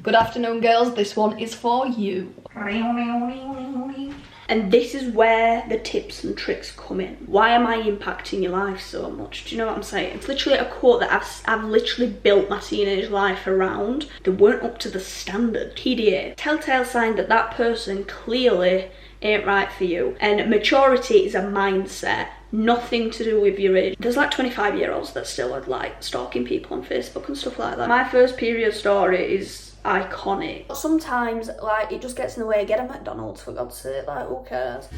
Good afternoon, girls. This one is for you. And this is where the tips and tricks come in. Why am I impacting your life so much? Do you know what I'm saying? It's literally a quote that I've literally built my teenage life around. They weren't up to the standard. TDA. Telltale sign that that person clearly ain't right for you. And maturity is a mindset. Nothing to do with your age. There's like 25-year-olds that still are like stalking people on Facebook and stuff like that. My first period story is iconic. Sometimes like it just gets in the way. Get a McDonald's, for God's sake, like who cares?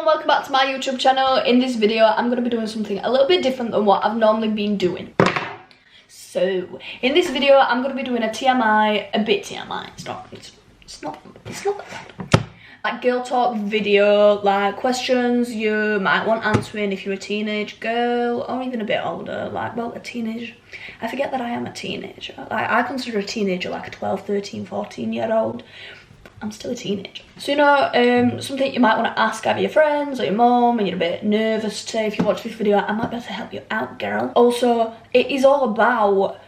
Welcome back to my YouTube channel. In this video I'm going to be doing something a little bit different than what I've normally been doing. So in this video I'm going to be doing a TMI, a bit TMI. It's not that bad. Like girl talk video, like questions you might want answering if you're a teenage girl or even a bit older. Like, well, a teenager. I forget that I am a teenager. Like, I consider a teenager like a 12, 13, 14-year-old. I'm still a teenager. So, you know, something you might want to ask either your friends or your mom and you're a bit nervous to. If you watch this video, I might be able to help you out, girl. Also, it is all about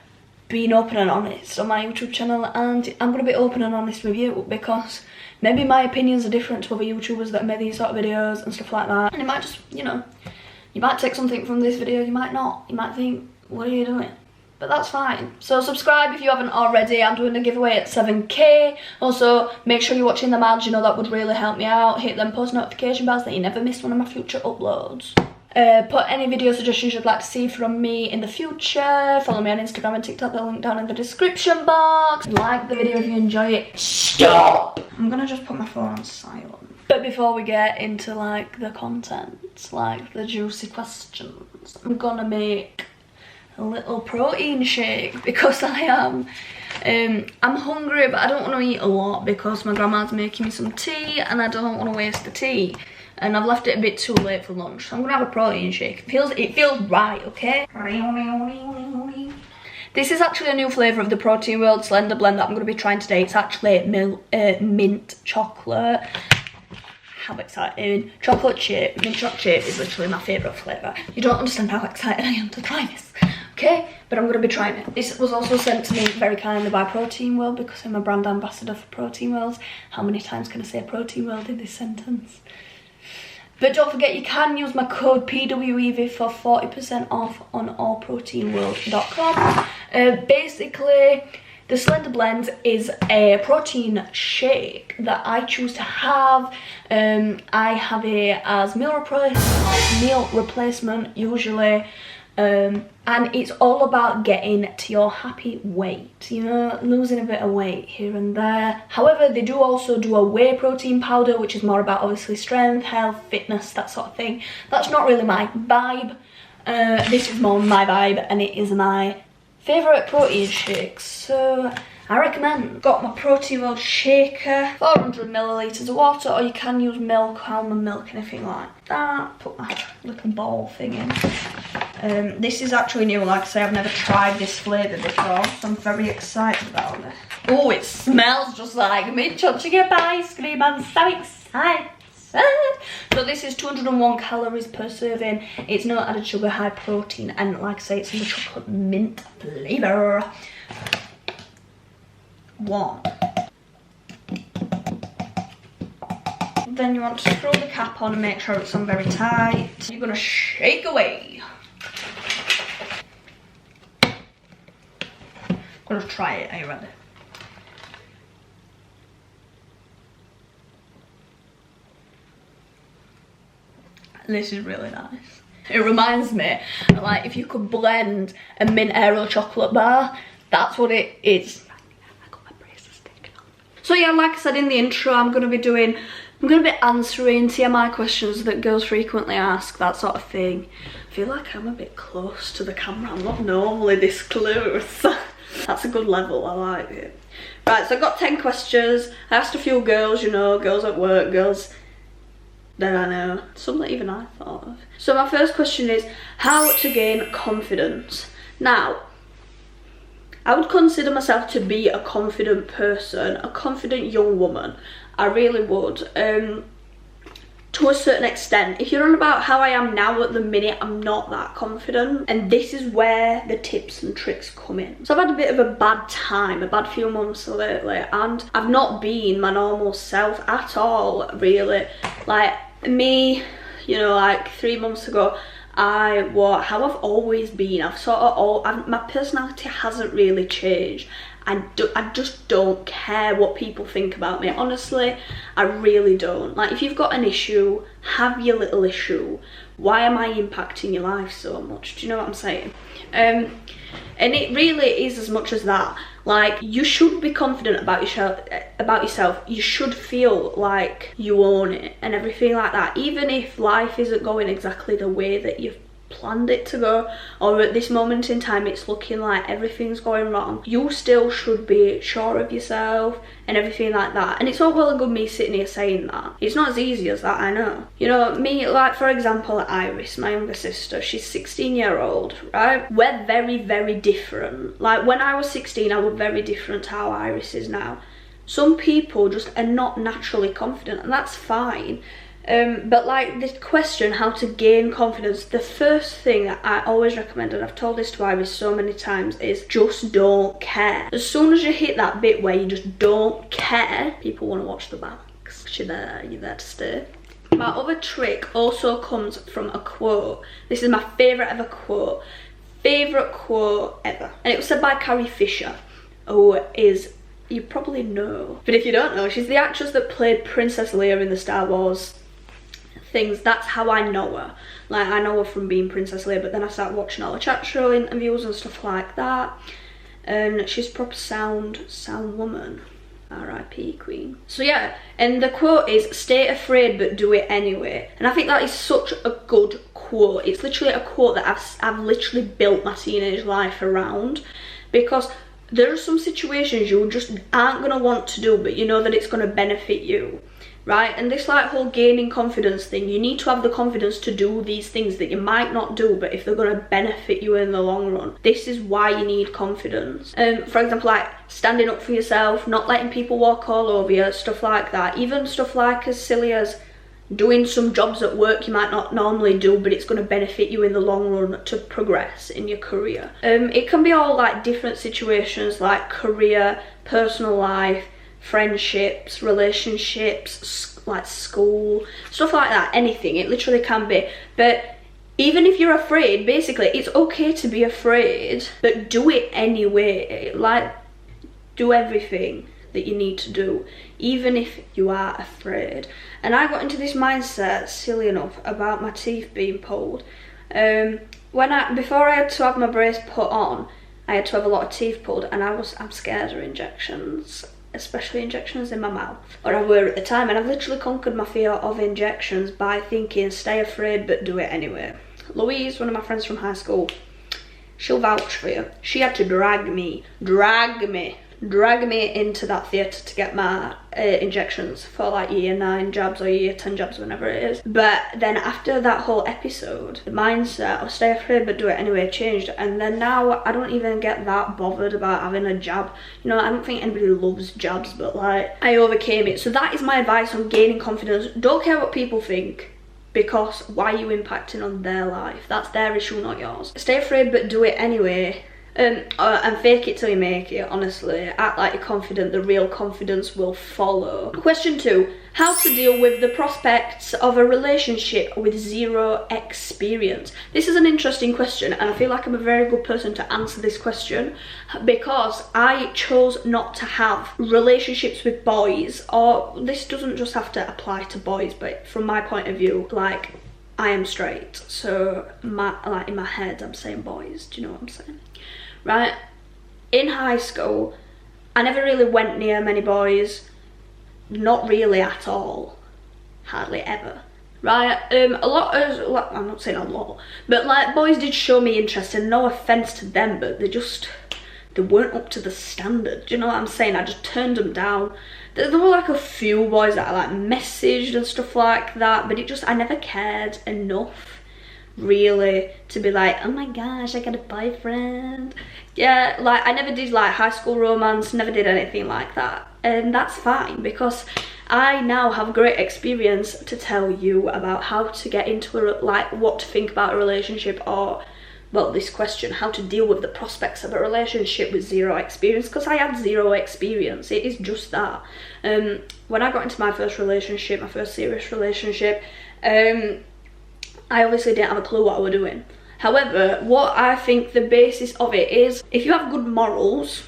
being open and honest on my YouTube channel, and I'm going to be open and honest with you because maybe my opinions are different to other YouTubers that make these sort of videos and stuff like that. And it might just, you know, you might take something from this video, you might not. You might think, what are you doing? But that's fine. So subscribe if you haven't already. I'm doing a giveaway at 7k. Also, make sure you're watching the ads, you know, that would really help me out. Hit them post notification bells that you never miss one of my future uploads. Put any video suggestions you'd like to see from me in the future. Follow me on Instagram and TikTok, they'll link down in the description box. Like the video if you enjoy it. Stop! I'm gonna just put my phone on silent. But before we get into like the content, like the juicy questions, I'm gonna make a little protein shake because I am I'm hungry, but I don't want to eat a lot because my grandma's making me some tea and I don't want to waste the tea, and I've left it a bit too late for lunch, so I'm gonna have a protein shake. It feels right, okay? This is actually a new flavour of the Protein World Slender Blend that I'm going to be trying today. It's actually mint chocolate. How exciting. Chocolate chip, mint chocolate chip is literally my favourite flavour. You don't understand how excited I am to try this. Okay, but I'm going to be trying it. This was also sent to me very kindly by Protein World because I'm a brand ambassador for Protein World. How many times can I say Protein World in this sentence? But don't forget, you can use my code PWEVE for 40% off on allproteinworld.com. Basically, the Slender Blend is a protein shake that I choose to have. I have it as meal replacement usually. And it's all about getting to your happy weight, you know, losing a bit of weight here and there. However, they do also do a whey protein powder, which is more about obviously strength, health, fitness, that sort of thing. That's not really my vibe. This is more my vibe, and it is my favourite protein shakes, so I recommend. Got my Protein World shaker, 400 millilitres of water, or you can use milk, almond milk, anything like that. Put my little ball thing in. This is actually new, like I say, I've never tried this flavour before, so I'm very excited about it. Oh, it smells just like mint chocolate chip ice cream. I'm so excited. So this is 201 calories per serving. It's no added sugar, high protein, and like I say, it's in the chocolate mint flavour. 1. Then you want to screw the cap on and make sure it's on very tight. You're gonna shake away. I'm gonna try it. Are you ready? This is really nice. It reminds me of, like, if you could blend a mint Aero chocolate bar, that's what it is. I got my braces taken off. So yeah, like I said in the intro, I'm gonna be answering TMI questions that girls frequently ask, that sort of thing. I feel like I'm a bit close to the camera. I'm not normally this close. That's a good level, I like it. Right, so I got 10 questions. I asked a few girls, you know, girls at work, girls that I know, some that even I thought of. So my first question is, how to gain confidence? Now, I would consider myself to be a confident person, a confident young woman. I really would. To a certain extent. If you're on about how I am now at the minute, I'm not that confident, and this is where the tips and tricks come in. So I've had a bit of a bad time, a bad few months lately, and I've not been my normal self at all, really. Like me, you know, like 3 months ago, I was how I've always been. My personality hasn't really changed. I just don't care what people think about me. Honestly, I really don't. Like, if you've got an issue, have your little issue. Why am I impacting your life so much? Do you know what I'm saying? And it really is as much as that. Like, you should be confident about yourself. You should feel like you own it and everything like that. Even if life isn't going exactly the way that you've planned it to go, or at this moment in time it's looking like everything's going wrong, you still should be sure of yourself and everything like that. And it's all well and good me sitting here saying that. It's not as easy as that, I know. You know, me, like for example, Iris, my younger sister, she's 16-year-old, right? We're very, very different. Like, when I was 16, I was very different to how Iris is now. Some people just are not naturally confident, and that's fine. But like this question, how to gain confidence, the first thing that I always recommend, and I've told this to Iris so many times, is just don't care. As soon as you hit that bit where you just don't care, people want to watch the backs. You're there to stay. My other trick also comes from a quote. This is my favourite ever quote. Favourite quote ever. And it was said by Carrie Fisher, who is, you probably know, but if you don't know, she's the actress that played Princess Leia in the Star Wars things. That's how I know her. Like, I know her from being Princess Leia, but then I started watching all the chat show interviews and stuff like that, and she's a proper sound woman. R.I.P. Queen. So yeah, and the quote is, stay afraid but do it anyway. And I think that is such a good quote. It's literally a quote that I've literally built my teenage life around, because there are some situations you just aren't going to want to do, but you know that it's going to benefit you, right? And this like whole gaining confidence thing, you need to have the confidence to do these things that you might not do, but if they're going to benefit you in the long run, this is why you need confidence. For example, like standing up for yourself, not letting people walk all over you, stuff like that. Even stuff like as silly as doing some jobs at work you might not normally do, but it's going to benefit you in the long run to progress in your career. It can be all like different situations, like career, personal life, friendships, relationships, like school, stuff like that. Anything, it literally can be. But even if you're afraid, basically it's okay to be afraid, but do it anyway. Like, do everything that you need to do, even if you are afraid. And I got into this mindset, silly enough, about my teeth being pulled. Before I had to have my brace put on, I had to have a lot of teeth pulled, and I'm scared of injections, especially injections in my mouth, or I were at the time. And I've literally conquered my fear of injections by thinking, stay afraid but do it anyway. Louise, one of my friends from high school, she'll vouch for you. She had to drag me into that theatre to get my injections for like year 9 jabs or year 10 jabs, whenever it is. But then after that whole episode, the mindset of stay afraid but do it anyway changed, and then now I don't even get that bothered about having a jab. You know, I don't think anybody loves jabs, but like, I overcame it. So that is my advice on gaining confidence. Don't care what people think, because why are you impacting on their life? That's their issue, not yours. Stay afraid but do it anyway. And fake it till you make it, honestly. Act like you're confident, the real confidence will follow. Question 2, how to deal with the prospects of a relationship with zero experience. This is an interesting question, and I feel like I'm a very good person to answer this question, because I chose not to have relationships with boys, or this doesn't just have to apply to boys, but from my point of view, like, I am straight, so in my head I'm saying boys, do you know what I'm saying? Right, in high school I never really went near many boys, not really at all, hardly ever, right? I'm not saying a lot, but like, boys did show me interest, and no offense to them, but they weren't up to the standard, do you know what I'm saying? I just turned them down. There were like a few boys that I like messaged and stuff like that, but I never cared enough really to be like, oh my gosh, I got a boyfriend. Yeah, like, I never did like high school romance, never did anything like that, and that's fine, because I now have great experience to tell you about how to get into like what to think about a relationship, or well, this question, how to deal with the prospects of a relationship with zero experience, because I had zero experience. It is just that. When I got into my first relationship, my first serious relationship, I obviously didn't have a clue what I was doing. However, what I think the basis of it is, if you have good morals,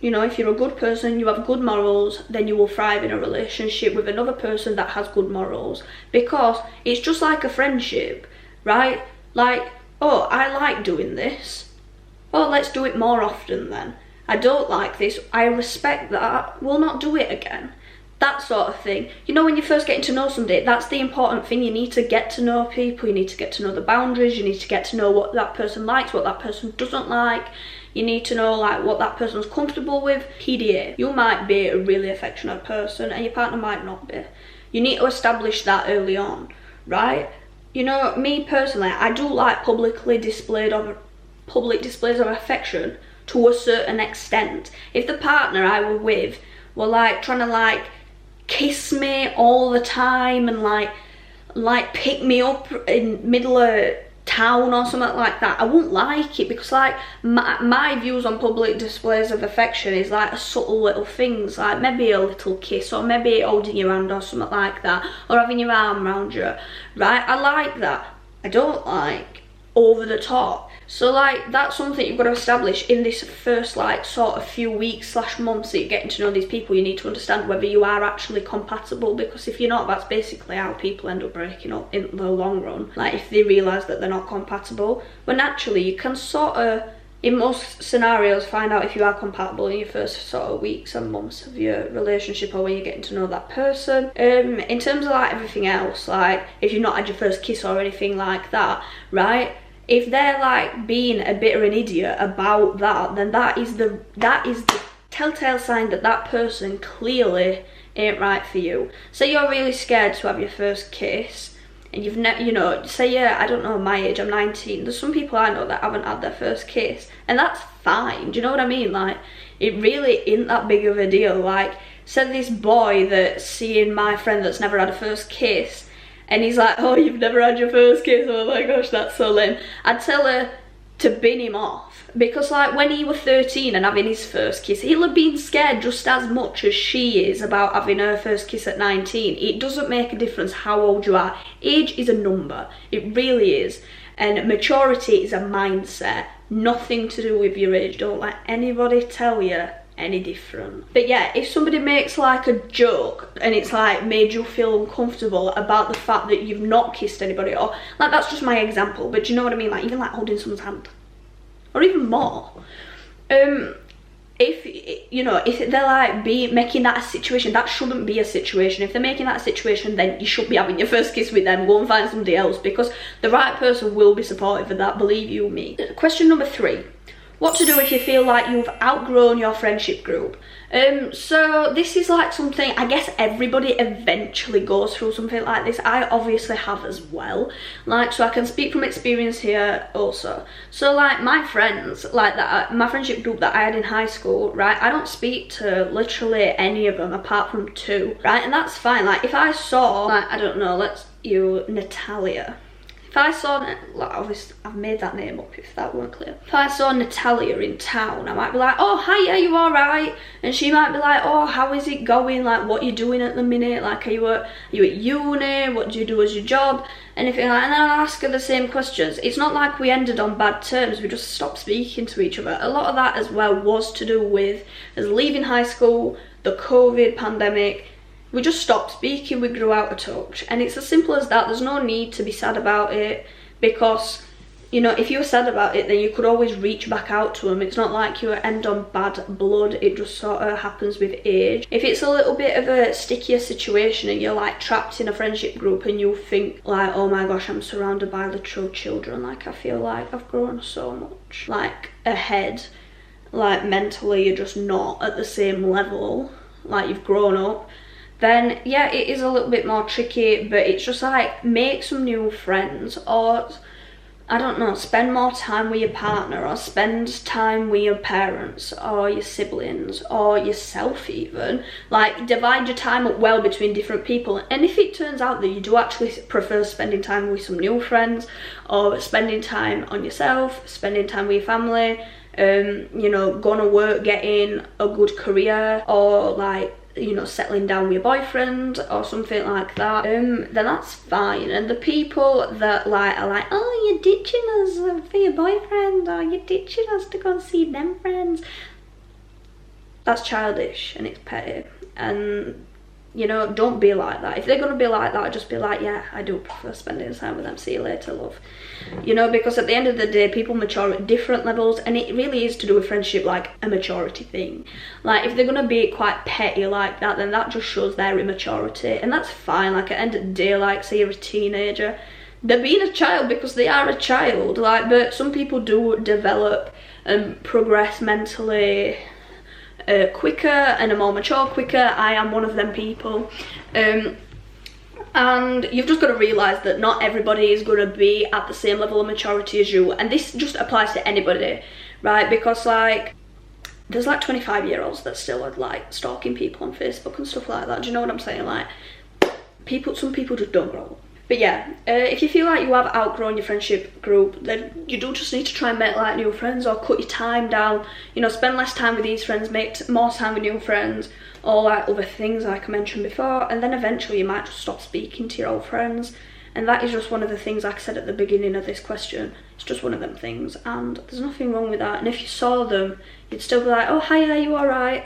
you know, if you're a good person, you have good morals, then you will thrive in a relationship with another person that has good morals. Because it's just like a friendship, right? Like, oh, I like doing this. Oh, let's do it more often then. I don't like this. I respect that. We'll not do it again. That sort of thing. You know, when you're first getting to know somebody, that's the important thing. You need to get to know people. You need to get to know the boundaries. You need to get to know what that person likes, what that person doesn't like. You need to know like what that person's comfortable with. PDA. You might be a really affectionate person and your partner might not be. You need to establish that early on, right? You know, me personally, I do like public displays of affection to a certain extent. If the partner I were with were like trying to like kiss me all the time and like pick me up in middle of town or something like that, I wouldn't like it, because like my views on public displays of affection is like a subtle little things, like maybe a little kiss, or maybe holding your hand or something like that, or having your arm around you, right? I like that. I don't like over the top. So like that's something you've got to establish in this first like sort of few weeks / months that you're getting to know these people. You need to understand whether you are actually compatible, because if you're not, that's basically how people end up breaking up in the long run. Like if they realise that they're not compatible. But naturally you can sort of, in most scenarios, find out if you are compatible in your first sort of weeks and months of your relationship, or when you're getting to know that person. In terms of like everything else, like if you've not had your first kiss or anything like that, right? If they're like being a bit of an idiot about that, then that is the telltale sign that that person clearly ain't right for you. Say you're really scared to have your first kiss, and you've never, you know, say yeah, I don't know, my age, I'm 19. There's some people I know that haven't had their first kiss, and that's fine. Do you know what I mean? Like, it really isn't that big of a deal. Like, said this boy that's seeing my friend that's never had a first kiss, and he's like, oh, you've never had your first kiss? Oh my gosh, that's so lame. I'd tell her to bin him off, because like when he was 13 and having his first kiss, he'll have been scared just as much as she is about having her first kiss at 19. It doesn't make a difference how old you are. Age is a number, it really is. And maturity is a mindset, nothing to do with your age. Don't let anybody tell you any different. But yeah, if somebody makes like a joke and it's like made you feel uncomfortable about the fact that you've not kissed anybody, or like, that's just my example, but do you know what I mean? Like even like holding someone's hand, or even more. If you know, if they're like making that a situation, that shouldn't be a situation. If they're making that a situation, then you should be having your first kiss with them. Go and find somebody else, because the right person will be supportive of that, believe you me. Question number 3. What to do if you feel like you've outgrown your friendship group. So this is like something, I guess everybody eventually goes through something like this. I obviously have as well. Like, so I can speak from experience here also. So like my friends, like that, my friendship group that I had in high school, right? I don't speak to literally any of them apart from 2, right? And that's fine. Like if I saw, like, I don't know, Natalia. If I saw, like, obviously I've made that name up if that weren't clear. If I saw Natalia in town, I might be like, oh, hi, are you alright? And she might be like, oh, how is it going? Like, what are you doing at the minute? Like, are you at uni? What do you do as your job? Anything like that. And I'll ask her the same questions. It's not like we ended on bad terms, we just stopped speaking to each other. A lot of that as well was to do with us leaving high school, the COVID pandemic. We just stopped speaking, we grew out of touch. And it's as simple as that. There's no need to be sad about it, because, you know, if you were sad about it, then you could always reach back out to them. It's not like you end on bad blood, it just sort of happens with age. If it's a little bit of a stickier situation and you're like trapped in a friendship group and you think like, oh my gosh, I'm surrounded by literal children, like I feel like I've grown so much, like ahead, like mentally you're just not at the same level, like you've grown up, then yeah, it is a little bit more tricky. But it's just like, make some new friends, or I don't know, spend more time with your partner, or spend time with your parents or your siblings or yourself even. Like, divide your time up well between different people. And if it turns out that you do actually prefer spending time with some new friends, or spending time on yourself, spending time with your family, you know, going to work, getting a good career, or like, you know, settling down with your boyfriend or something like that, then that's fine. And the people that like are like, oh, you're ditching us for your boyfriend, or you're ditching us to go and see them friends, that's childish and it's petty. And you know, don't be like that. If they're gonna be like that, just be like, yeah, I do prefer spending time with them, see you later, love. You know, because at the end of the day, people mature at different levels, and it really is to do with friendship, like a maturity thing. Like, if they're gonna be quite petty like that, then that just shows their immaturity, and that's fine. Like, at the end of the day, like, say you're a teenager, they're being a child because they are a child, like, but some people do develop and progress mentally quicker and are more mature quicker. I am one of them people. And you've just got to realise that not everybody is going to be at the same level of maturity as you, and this just applies to anybody, right? Because like, there's like 25-year-olds that still are like stalking people on Facebook and stuff like that. Do you know what I'm saying? Like, some people just don't grow up. But yeah, if you feel like you have outgrown your friendship group, then you do just need to try and make like new friends, or cut your time down. You know, spend less time with these friends, make more time with new friends, or like other things like I mentioned before. And then eventually you might just stop speaking to your old friends. And that is just one of the things, like I said at the beginning of this question, it's just one of them things, and there's nothing wrong with that. And if you saw them, you'd still be like, oh, hi, are you alright?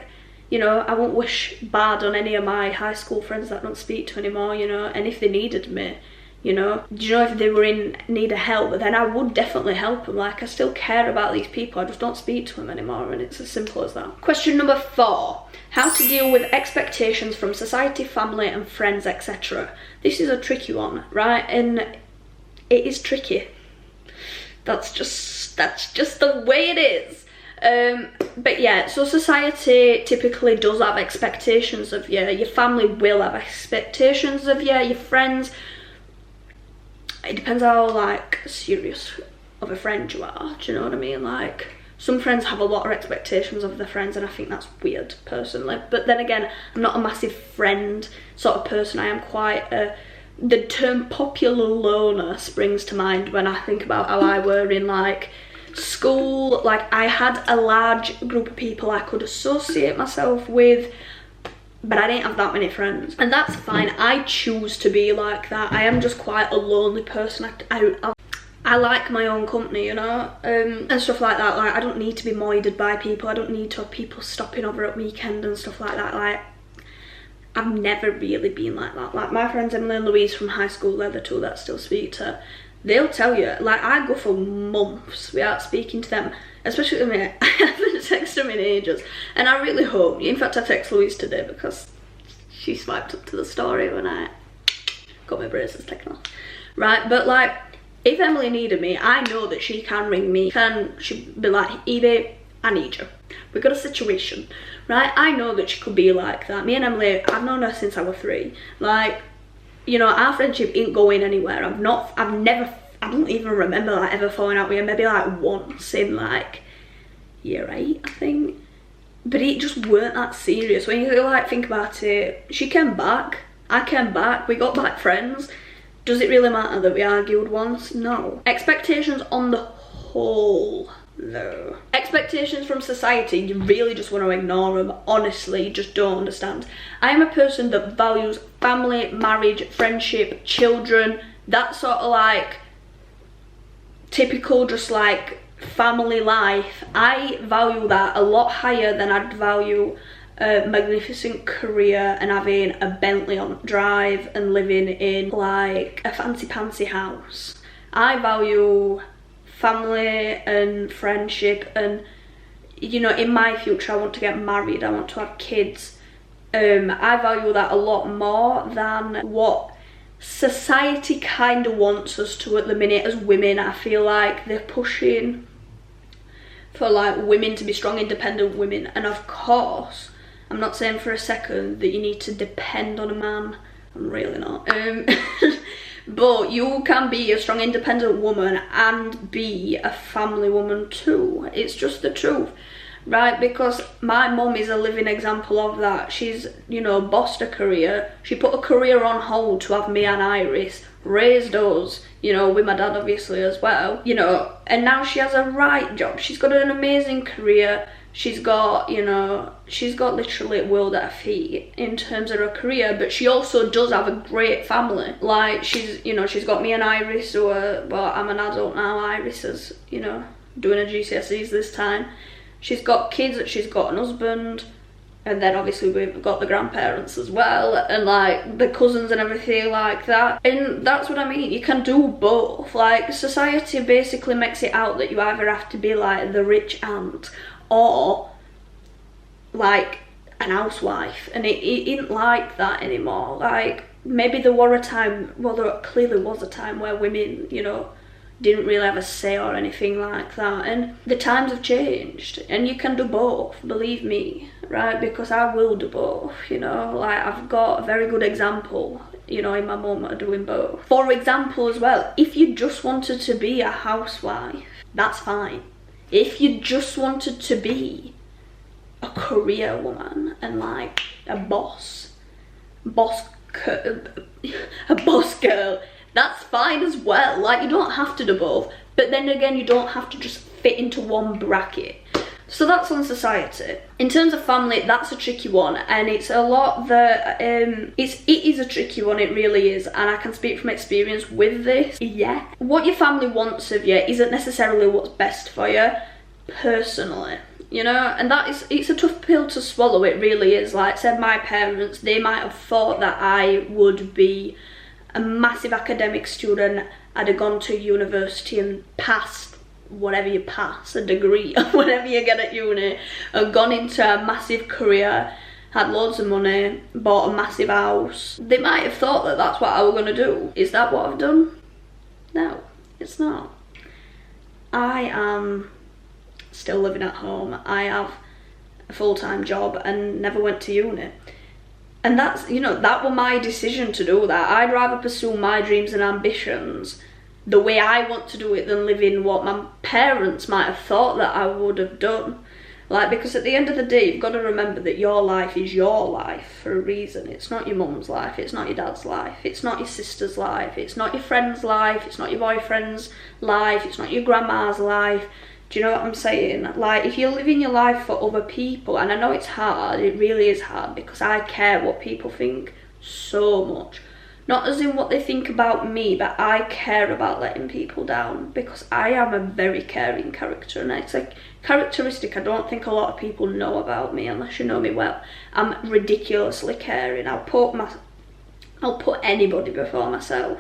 You know, I won't wish bad on any of my high school friends that I don't speak to anymore, you know. And if they needed me, you know, you know, if they were in need of help, then I would definitely help them. Like, I still care about these people, I just don't speak to them anymore, and it's as simple as that. Question number 4. How to deal with expectations from society, family and friends, etc. This is a tricky one, right? And it is tricky. That's just the way it is. But yeah, so society typically does have expectations of you. Your family will have expectations of you. Your friends, it depends how like serious of a friend you are. Do you know what I mean? Like, some friends have a lot of expectations of their friends, and I think that's weird personally. But then again, I'm not a massive friend sort of person. I am quite a, the term popular loner springs to mind when I think about how I were in like school. Like, I had a large group of people I could associate myself with, but I didn't have that many friends, and that's fine. I choose to be like that. I am just quite a lonely person. I like my own company, you know, and stuff like that. Like, I don't need to be moided by people. I don't need to have people stopping over at weekend and stuff like that. Like, I've never really been like that. Like, my friends Emily and Louise from high school, they're the two that I still speak to. They'll tell you, like, I go for months without speaking to them, especially with me. I haven't texted them in ages, and I really hope, in fact I texted Louise today because she swiped up to the story when I got my braces taken off, right? But like, if Emily needed me, I know that she can ring me, she'd be like, Evie, I need you, we've got a situation, right? I know that she could be like that. Me and Emily, I've known her since I was 3, like, you know, our friendship ain't going anywhere. I don't even remember like ever falling out with her, maybe like once in like year 8, I think. But it just weren't that serious. When you like think about it, she came back, I came back, we got back friends. Does it really matter that we argued once? No. Expectations on the whole, no. Expectations from society, you really just want to ignore them. Honestly, you just don't understand. I am a person that values family, marriage, friendship, children, that sort of like typical just like family life. I value that a lot higher than I'd value a magnificent career and having a Bentley on drive and living in like a fancy pantsy house. I value family and friendship, and you know, in my future I want to get married, I want to have kids. I value that a lot more than what society kind of wants us to at the minute as women. I feel like they're pushing for like women to be strong, independent women, and of course I'm not saying for a second that you need to depend on a man. I'm really not. but you can be a strong independent woman and be a family woman too. It's just the truth, right? Because my mum is a living example of that. She's, you know, bossed a career. She put a career on hold to have me and Iris, raised us, you know, with my dad obviously as well, you know, and now she has a right job. She's got an amazing career. She's got, you know, she's got literally a world at her feet in terms of her career, but she also does have a great family. Like, she's, you know, she's got me and Iris, who are, well, I'm an adult now, Iris is, you know, doing her GCSEs this time. She's got kids, she's got an husband, and then obviously we've got the grandparents as well, and like the cousins and everything like that. And that's what I mean, you can do both. Like, society basically makes it out that you either have to be like the rich aunt or like an housewife, and it isn't like that anymore. Like, maybe there were a time, well, there clearly was a time where women, you know, didn't really have a say or anything like that, and the times have changed, and you can do both, believe me, right? Because I will do both, you know. Like, I've got a very good example, you know, in my mum are doing both. For example as well, if you just wanted to be a housewife, that's fine. If you just wanted to be a career woman and like a boss girl, that's fine as well. Like, you don't have to do both, but then again, you don't have to just fit into one bracket. So that's on society. In terms of family, that's a tricky one, and it's a lot that it is a tricky one, it really is, and I can speak from experience with this. Yeah, what your family wants of you isn't necessarily what's best for you personally, you know, and that is, it's a tough pill to swallow, it really is. Like, said my parents, they might have thought that I would be a massive academic student. I'd have gone to university and passed whatever you pass, a degree or whatever you get at uni, and gone into a massive career, had loads of money, bought a massive house. They might have thought that that's what I was going to do. Is that what I've done? No, it's not. I am still living at home. I have a full-time job and never went to uni. And that's, you know, that was my decision to do that. I'd rather pursue my dreams and ambitions the way I want to do it than live in what my parents might have thought that I would have done. Like, because at the end of the day, you've got to remember that your life is your life for a reason. It's not your mum's life, it's not your dad's life, it's not your sister's life, it's not your friend's life, it's not your boyfriend's life, it's not your grandma's life. Do you know what I'm saying? Like, if you're living your life for other people, and I know it's hard, it really is hard, because I care what people think so much. Not as in what they think about me, but I care about letting people down, because I am a very caring character, and it's a characteristic I don't think a lot of people know about me unless you know me well. I'm ridiculously caring. I'll put anybody before myself,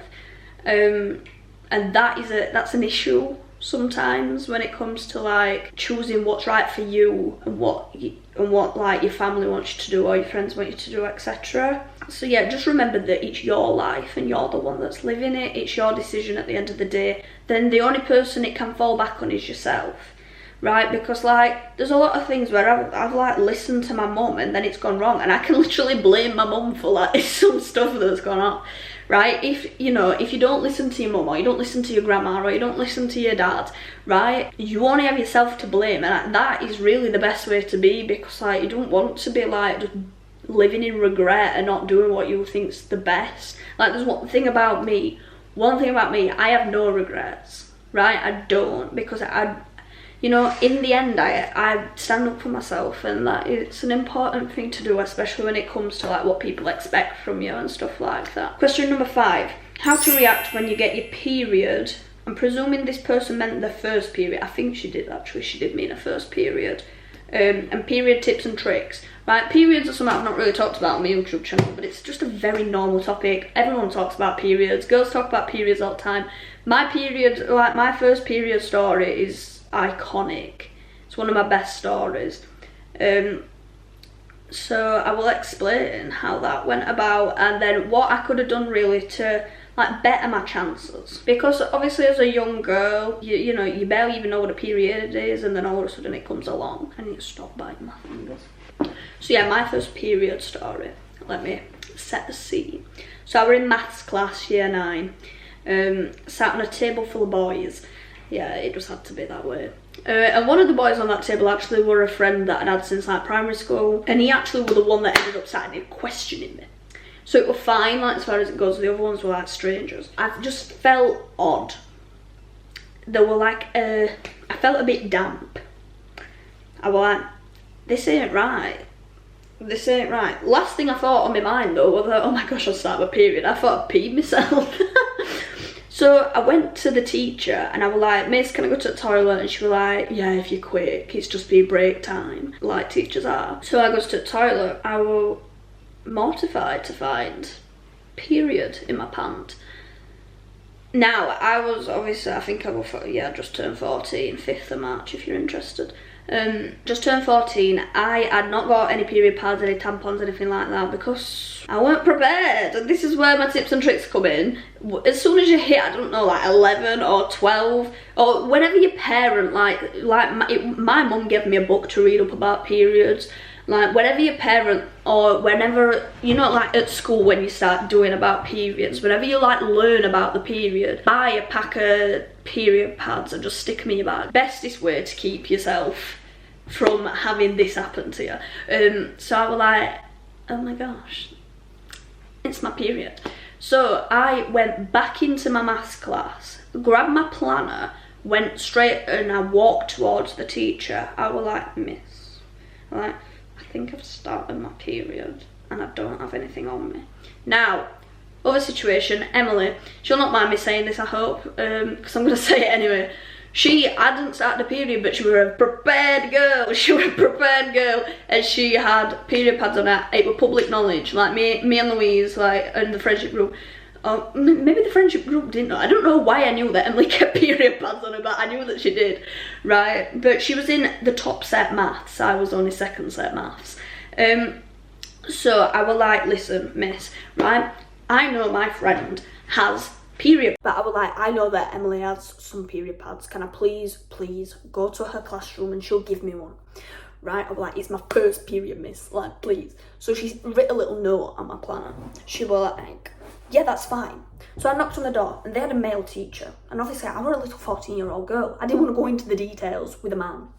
and that's an issue sometimes when it comes to like choosing what's right for you and what like your family wants you to do or your friends want you to do, etc. So yeah, just remember that it's your life and you're the one that's living it. It's your decision at the end of the day. Then the only person it can fall back on is yourself, right? Because like, there's a lot of things where I've like listened to my mum and then it's gone wrong, and I can literally blame my mum for like some stuff that's gone on. Right, if you don't listen to your mum, or you don't listen to your grandma, or you don't listen to your dad, right, you only have yourself to blame, and that is really the best way to be, because like, you don't want to be like just living in regret and not doing what you think's the best. Like, there's one thing about me, I have no regrets, right? I don't, because you know, in the end, I stand up for myself, and that it's an important thing to do, especially when it comes to like what people expect from you and stuff like that. Question number 5, how to react when you get your period. I'm presuming this person meant the first period. I think she did actually, she did mean a first period. And period tips and tricks. Right, periods are something I've not really talked about on my YouTube channel, but it's just a very normal topic. Everyone talks about periods, girls talk about periods all the time. My period, like my first period story is iconic. It's one of my best stories. So I will explain how that went about, and then what I could have done really to like better my chances, because obviously as a young girl, you know, you barely even know what a period is, and then all of a sudden it comes along. I need to stop biting my fingers. So yeah, my first period story, let me set the scene. So I were in maths class, year 9, sat on a table full of boys. Yeah, it just had to be that way. And one of the boys on that table actually were a friend that I'd had since like primary school, and he actually was the one that ended up sat in questioning me. So it was fine, like, as far as it goes. The other ones were like strangers. I just felt odd. They were like, I felt a bit damp. I was like, this ain't right. This ain't right. Last thing I thought on my mind though was that, oh my gosh, I'll start my period. I thought I peed myself. So I went to the teacher and I was like, Miss, can I go to the toilet? And she was like, yeah, if you're quick, it's just be break time, like teachers are. So I goes to the toilet. I was mortified to find period in my pant. Now, I was obviously, I think I was, yeah, just turned 14, 5th of March, if you're interested. Just turned 14. I had not got any period pads, any tampons, anything like that, because I weren't prepared. And this is where my tips and tricks come in. As soon as you hit, I don't know, like 11 or 12, or whenever your parent, my mum gave me a book to read up about periods. Like, whenever your parent, or whenever, you know, like at school when you start doing about periods, whenever you like learn about the period, buy a pack of period pads and just stick them in your bag. Bestest way to keep yourself from having this happen to you. So I was like, oh my gosh, it's my period. So I went back into my maths class, grabbed my planner, went straight, and I walked towards the teacher. I was like, Miss, like, I think I've started my period and I don't have anything on me. Now, other situation, Emily, she'll not mind me saying this, I hope, because I'm going to say it anyway. She hadn't started a period, but she was a prepared girl. She was a prepared girl, and she had period pads on her. It was public knowledge. Like me and Louise, like, and the friendship group. Oh, maybe the friendship group didn't know. I don't know why I knew that Emily kept period pads on her, but I knew that she did, right? But she was in the top set maths. I was only second set maths. So I was like, listen, miss, right? I know my friend has period, but I was like, I know that Emily has some period pads. Can I please go to her classroom and she'll give me one, right? I was like, it's my first period, miss, like, please. So she wrote a little note on my planner. She was like, yeah, that's fine. So I knocked on the door and they had a male teacher, and obviously I was a little 14-year-old girl. I didn't want to go into the details with a man.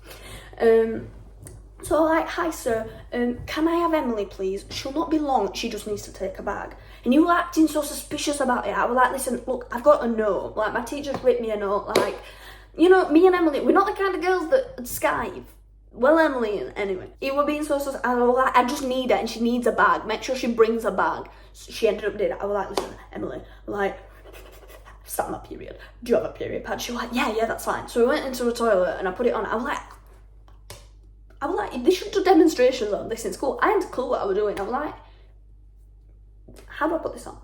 So I was like, hi sir, can I have Emily please? She'll not be long, she just needs to take a bag. And you were acting so suspicious about it. I was like, listen, look, I've got a note. Like, my teacher's written me a note. Like, you know, me and Emily, we're not the kind of girls that Skype. Well, Emily, anyway. It was being so suspicious. I was like, I just need her and she needs a bag. Make sure she brings a bag. So she ended up doing it. I was like, listen, Emily, like, start my period. Do you have a period pad? She was like, yeah, that's fine. So we went into the toilet and I put it on. I was like, they should do demonstrations on this in school. I hadn't a clue what I was doing. I was like, how do I put this on?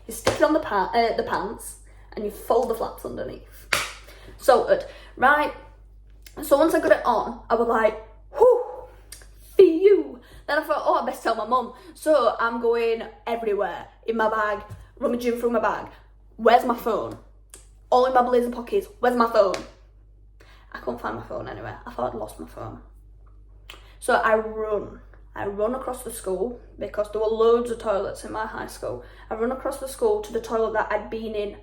You stick it on the pants and you fold the flaps underneath. Sorted, right? So once I got it on, I was like, whew, for you. Then I thought, oh, I best tell my mum. So I'm going everywhere in my bag, rummaging through my bag. Where's my phone? All in my blazer pockets. Where's my phone? I couldn't find my phone anywhere. I thought I'd lost my phone. So I run across the school, because there were loads of toilets in my high school. I run across the school to the toilet that I'd been in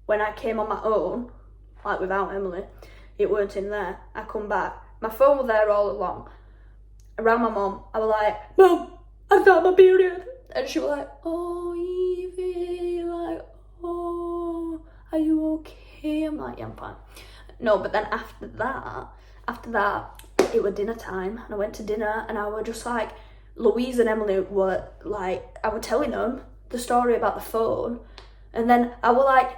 when I came on my own, like without Emily. It weren't in there. I come back. My phone was there all along. Around my mum, I was like, Mum, I've got my period. And she was like, oh, Evie, like, oh, are you okay? I'm like, yeah, I'm fine. No, but then after that, it was dinner time, and I went to dinner, and I was just like, Louise and Emily were like, I was telling them the story about the phone, and then I was like,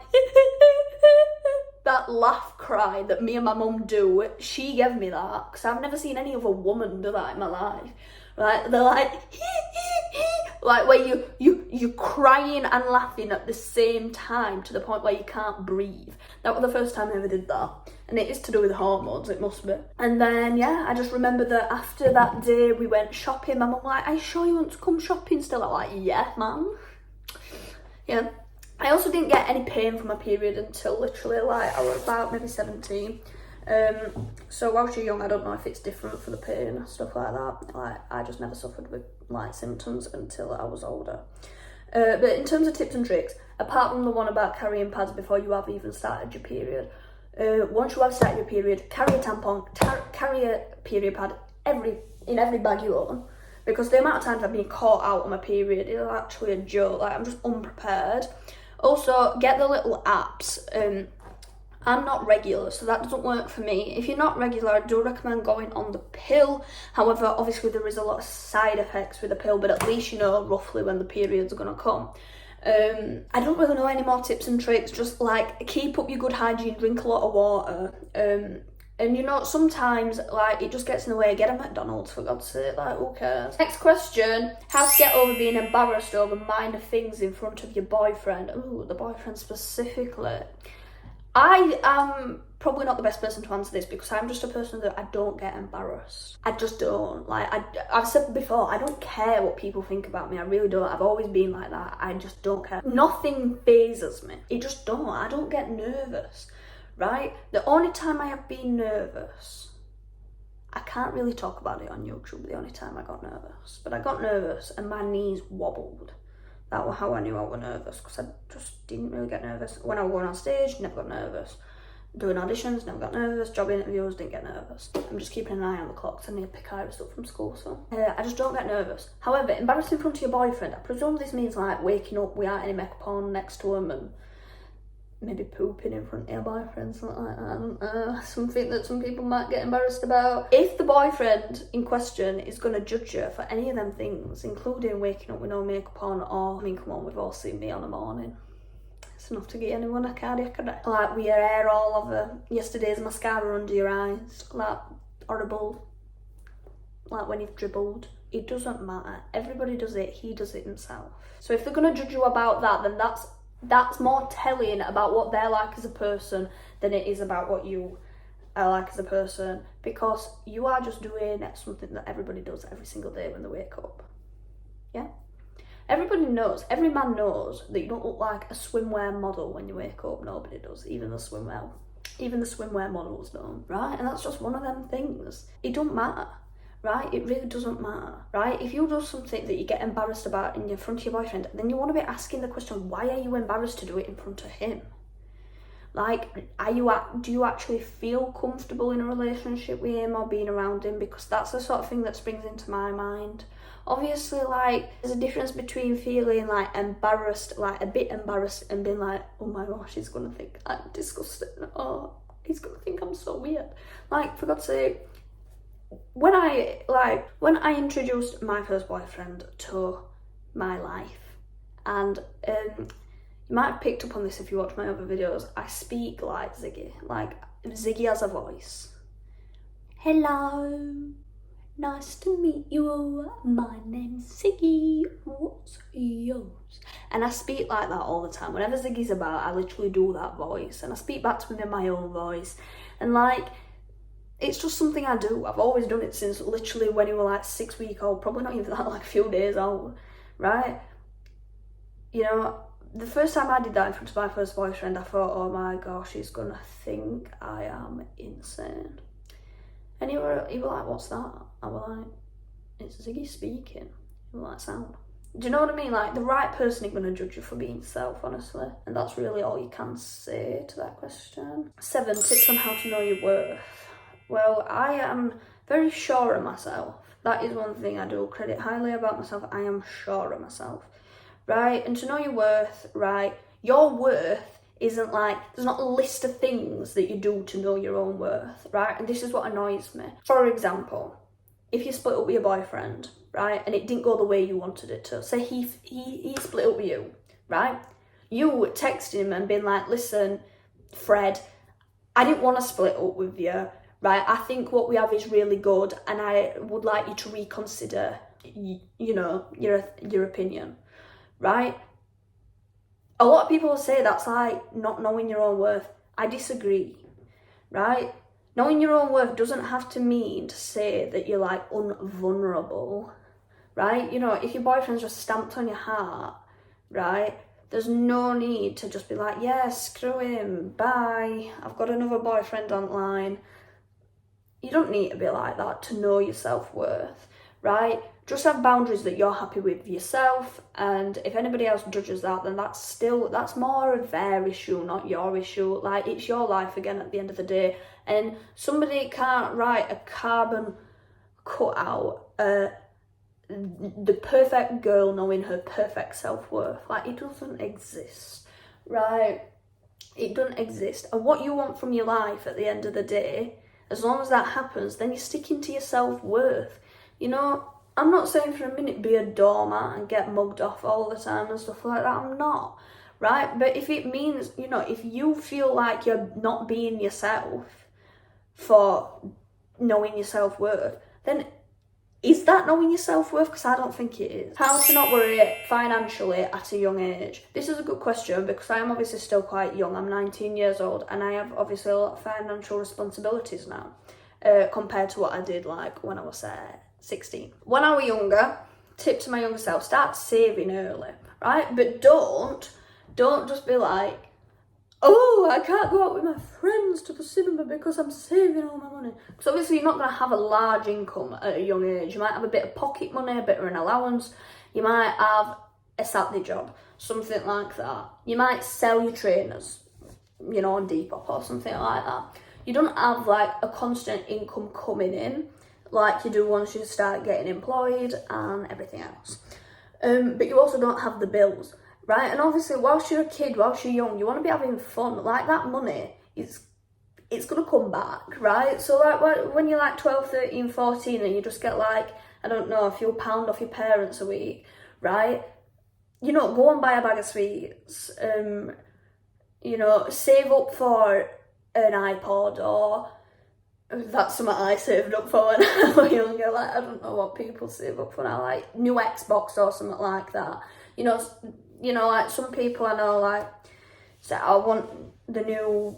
that laugh cry that me and my mum do, she gave me that, because I've never seen any other woman do that in my life, right? They're like, like where you're crying and laughing at the same time to the point where you can't breathe. That was the first time I ever did that. And it is to do with hormones, it must be. And then, yeah, I just remember that after that day, we went shopping. My mum was like, are you sure you want to come shopping still? I'm like, yeah, man. Yeah. I also didn't get any pain from my period until literally, like, I was about maybe 17. So whilst you're young, I don't know if it's different for the pain and stuff like that. Like, I just never suffered with, like, symptoms until I was older. But in terms of tips and tricks, apart from the one about carrying pads before you have even started your period, once you have started your period, carry a tampon, carry a period pad in every bag you own, because the amount of times I've been caught out on my period is actually a joke. Like, I'm just unprepared. Also, get the little apps. I'm not regular, so that doesn't work for me. If you're not regular, I do recommend going on the pill. However, obviously there is a lot of side effects with the pill, but at least you know roughly when the periods are going to come. I don't really know any more tips and tricks. Just like keep up your good hygiene, drink a lot of water. And you know, sometimes like it just gets in the way. Get a McDonald's, for God's sake, like who cares? Next question, how to get over being embarrassed over minor things in front of your boyfriend. Ooh, the boyfriend specifically. I am probably not the best person to answer this because I'm just a person that I don't get embarrassed. I just don't. Like, I've said before, I don't care what people think about me. I really don't. I've always been like that. I just don't care. Nothing phases me. It just don't. I don't get nervous, right? The only time I have been nervous, I can't really talk about it on YouTube, the only time I got nervous. But I got nervous and my knees wobbled. That was how I knew I was nervous, because I just didn't really get nervous. When I was going on stage, never got nervous. Doing auditions, never got nervous. Job interviews, didn't get nervous. I'm just keeping an eye on the clock because I need to pick Iris up from school, so. I just don't get nervous. However, embarrassing in front of your boyfriend, I presume this means like waking up without any makeup on next to him and maybe pooping in front of your boyfriend, something like that. I don't know, something that some people might get embarrassed about. If the boyfriend in question is going to judge you for any of them things, including waking up with no makeup on, or, I mean, come on, we've all seen me on a morning. It's enough to get anyone a cardiac arrest. Like, with your hair all over, yesterday's mascara under your eyes, like, horrible, like when you've dribbled. It doesn't matter. Everybody does it. He does it himself. So if they're going to judge you about that, then that's more telling about what they're like as a person than it is about what you are like as a person, because you are just doing something that everybody does every single day when they wake up. Yeah? Everybody knows, every man knows that you don't look like a swimwear model when you wake up. Nobody does, even the swimwear models don't, right? And that's just one of them things. It don't matter. Right? It really doesn't matter, right? If you do something that you get embarrassed about in front of your boyfriend, then you want to be asking the question, why are you embarrassed to do it in front of him? Like, do you actually feel comfortable in a relationship with him or being around him? Because that's the sort of thing that springs into my mind. Obviously, like, there's a difference between feeling like embarrassed, like a bit embarrassed, and being like, oh my gosh, he's gonna think I'm disgusting, or he's gonna think I'm so weird. Like, for God's sake, when I introduced my first boyfriend to my life, and you might have picked up on this if you watch my other videos, I speak like Ziggy. Like, Ziggy has a voice. Hello, nice to meet you. My name's Ziggy. What's yours? And I speak like that all the time. Whenever Ziggy's about, I literally do that voice, and I speak back to him in my own voice. And like, it's just something I do. I've always done it since literally when he was like 6 weeks old, probably not even that, like a few days old, right? You know, the first time I did that in front of my first boyfriend, I thought, oh my gosh, he's gonna think I am insane. And he was like, what's that? I was like, it's Ziggy speaking. He was like, sound. Do you know what I mean? Like, the right person ain't gonna judge you for being yourself, honestly. And that's really all you can say to that question. 7 tips on how to know your worth. Well, I am very sure of myself. That is one thing I do credit highly about myself. I am sure of myself, right? And to know your worth, right? Your worth isn't like, there's not a list of things that you do to know your own worth, right? And this is what annoys me. For example, if you split up with your boyfriend, right? And it didn't go the way you wanted it to. Say he split up with you, right? You texted him and been like, listen, Fred, I didn't want to split up with you. Right, I think what we have is really good, and I would like you to reconsider, you know, your opinion, right? A lot of people will say that's like not knowing your own worth. I disagree, right? Knowing your own worth doesn't have to mean to say that you're like unvulnerable, right? You know, if your boyfriend's just stamped on your heart, right? There's no need to just be like, yeah, screw him, bye, I've got another boyfriend online. You don't need to be like that to know your self-worth, right? Just have boundaries that you're happy with yourself, and if anybody else judges that, then that's more of their issue, not your issue. Like, it's your life again at the end of the day, and somebody can't write a carbon cutout, the perfect girl knowing her perfect self-worth. Like, it doesn't exist, right? It doesn't exist. And what you want from your life at the end of the day, as long as that happens, then you're sticking to your self-worth. You know, I'm not saying for a minute be a doormat and get mugged off all the time and stuff like that. I'm not, right? But if it means, you know, if you feel like you're not being yourself for knowing your self-worth, then is that knowing your self-worth? Because I don't think it is. How to not worry financially at a young age? This is a good question because I am obviously still quite young. I'm 19 years old and I have obviously a lot of financial responsibilities now compared to what I did like when I was 16. When I was younger, tip to my younger self, start saving early, right? But don't just be like, oh, I can't go out with my friends to the cinema because I'm saving all my money. Because obviously you're not going to have a large income at a young age. You might have a bit of pocket money, a bit of an allowance. You might have a Saturday job, something like that. You might sell your trainers, you know, on Depop or something like that. You don't have like a constant income coming in like you do once you start getting employed and everything else. But you also don't have the bills. Right, and obviously whilst you're a kid, whilst you're young, you want to be having fun. Like, that money, it's going to come back, right? So like when you're like 12, 13, 14 and you just get like, I don't know, a few pound off your parents a week, right? You know, go and buy a bag of sweets, you know, save up for an iPod, or that's something I saved up for when I was younger. Like, I don't know what people save up for now, like new Xbox or something like that. You know, like some people I know, like, say, I want the new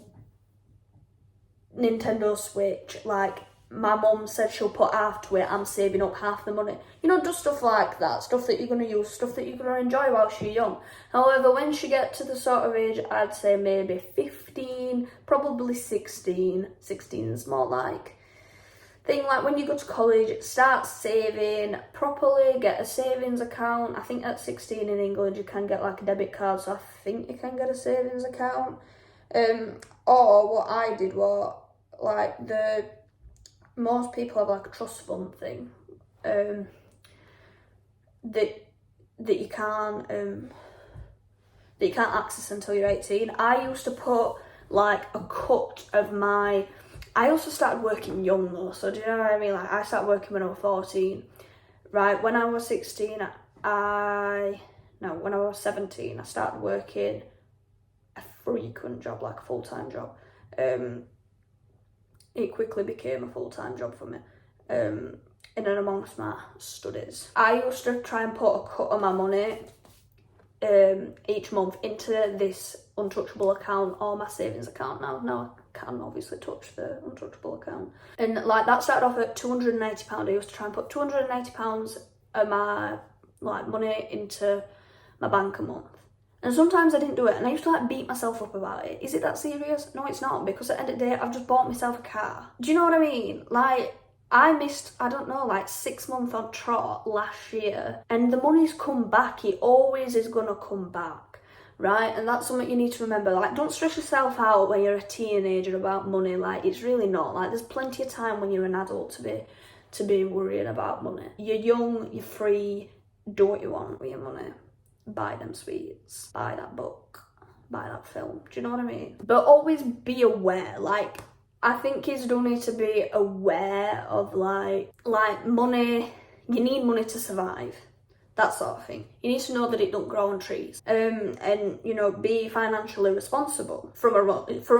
Nintendo Switch. Like, my mum said she'll put half to it, I'm saving up half the money. You know, just stuff like that, stuff that you're going to use, stuff that you're going to enjoy whilst you're young. However, once you get to the sort of age, I'd say maybe 15, probably 16. 16 is more like thing. Like, when you go to college, start saving properly, get a savings account. I think at 16 in England you can get like a debit card, so I think you can get a savings account. Or what I did was, like, most people have like a trust fund thing that you can't access until you're 18. I used to put like a cut of my, I also started working young though, so do you know what I mean? Like, I started working when I was 14, right? When I was 16, when I was 17, I started working a frequent job, like a full-time job. It quickly became a full-time job for me, in and amongst my studies. I used to try and put a cut of my money each month into this untouchable account or my savings account. Now I can obviously touch the untouchable account, and like that started off at £280. I used to try and put £280 of my like money into my bank a month, and sometimes I didn't do it and I used to like beat myself up about it. Is it that serious? No, it's not, because at the end of the day I've just bought myself a car. Do you know what I mean? Like, I missed, I don't know, like 6 months on trot last year, and the money's come back. It always is gonna come back, right? And that's something you need to remember. Like, don't stress yourself out when you're a teenager about money. Like, it's really not. Like, there's plenty of time when you're an adult to be worrying about money. You're young, you're free, do what you want with your money. Buy them sweets, buy that book, buy that film. Do you know what I mean? But always be aware. Like, I think kids do need to be aware of like money. You need money to survive, that sort of thing. You need to know that it don't grow on trees. And you know, be financially responsible from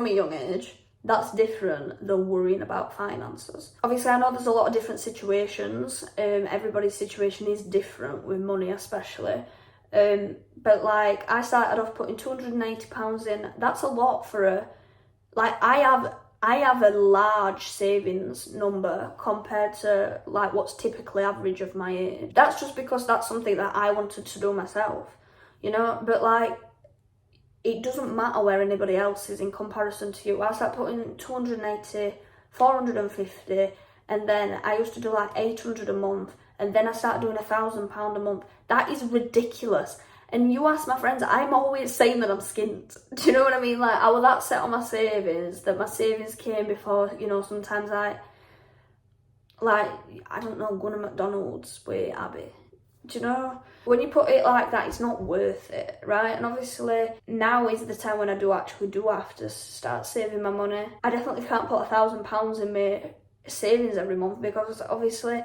a young age. That's different than worrying about finances. Obviously, I know there's a lot of different situations. Everybody's situation is different with money, especially. But like, I started off putting £280 in. That's a lot for a, like, I have a large savings number compared to like what's typically average of my age. That's just because that's something that I wanted to do myself, you know. But like, it doesn't matter where anybody else is in comparison to you. I started putting 280, 450, and then I used to do like 800 a month, and then I started doing £1,000 a month. That is ridiculous. And you ask my friends, I'm always saying that I'm skint. Do you know what I mean? Like, I was that set on my savings that my savings came before, you know, sometimes I don't know, going to McDonald's with Abby. Do you know? When you put it like that, it's not worth it, right? And obviously, now is the time when I do have to start saving my money. I definitely can't put £1,000 in my savings every month because obviously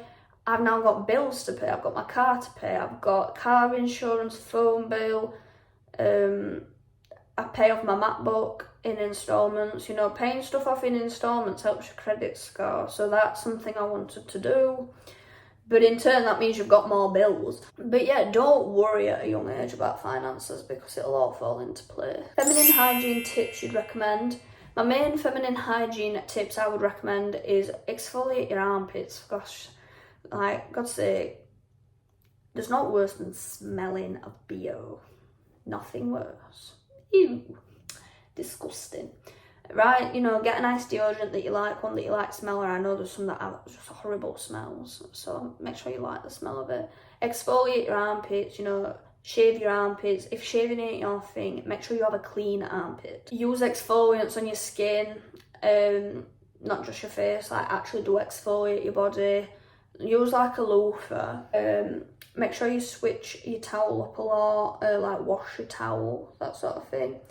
I've now got bills to pay. I've got my car to pay. I've got car insurance, phone bill. I pay off my MacBook in instalments. You know, paying stuff off in instalments helps your credit score. So that's something I wanted to do. But in turn, that means you've got more bills. But yeah, don't worry at a young age about finances because it'll all fall into place. Feminine hygiene tips you'd recommend. My main feminine hygiene tips I would recommend is exfoliate your armpits. Gosh, like, God's sake, there's not worse than smelling of BO. Nothing worse. Ew. Disgusting. Right, you know, get a nice deodorant that you like, one that you like smell, or I know there's some that have just horrible smells, so make sure you like the smell of it. Exfoliate your armpits, you know, shave your armpits. If shaving ain't your thing, make sure you have a clean armpit. Use exfoliants on your skin, not just your face, like actually do exfoliate your body. Use like a loofah. Make sure you switch your towel up a lot, like wash your towel, that sort of thing.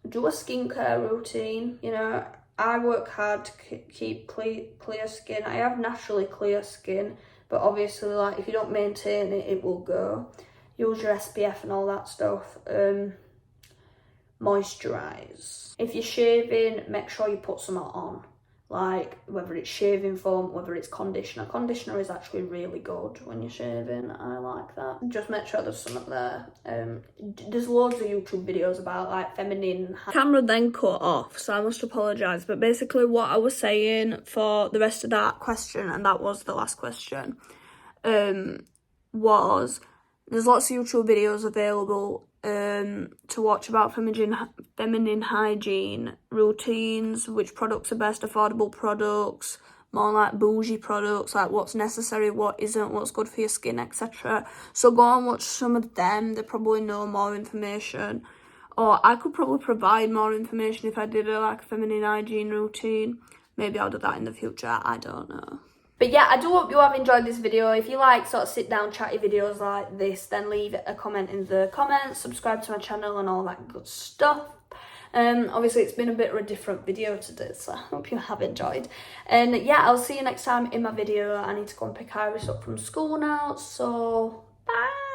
Do a skincare routine. You know, I work hard to keep clear skin. I have naturally clear skin, but obviously, like, if you don't maintain it, it will go. Use your SPF and all that stuff. Moisturize. If you're shaving, make sure you put some on. Like, whether it's shaving foam, whether it's conditioner. Conditioner is actually really good when you're shaving. I like that. Just make sure there's some up there. There's loads of YouTube videos about, like, feminine... Camera then cut off, so I must apologise. But basically what I was saying for the rest of that question, and that was the last question, was there's lots of YouTube videos available to watch about feminine hygiene routines, which products are best, affordable products, more like bougie products, like what's necessary, what isn't, what's good for your skin, etc. So go and watch some of them. They probably know more information, or I could probably provide more information if I did a feminine hygiene routine. Maybe I'll do that in the future, I don't know. But yeah, I do hope you have enjoyed this video. If you like sort of sit down chatty videos like this, then leave a comment in the comments, subscribe to my channel and all that good stuff. Obviously it's been a bit of a different video today, so I hope you have enjoyed. And yeah, I'll see you next time in my video. I need to go and pick Iris up from school now, so bye.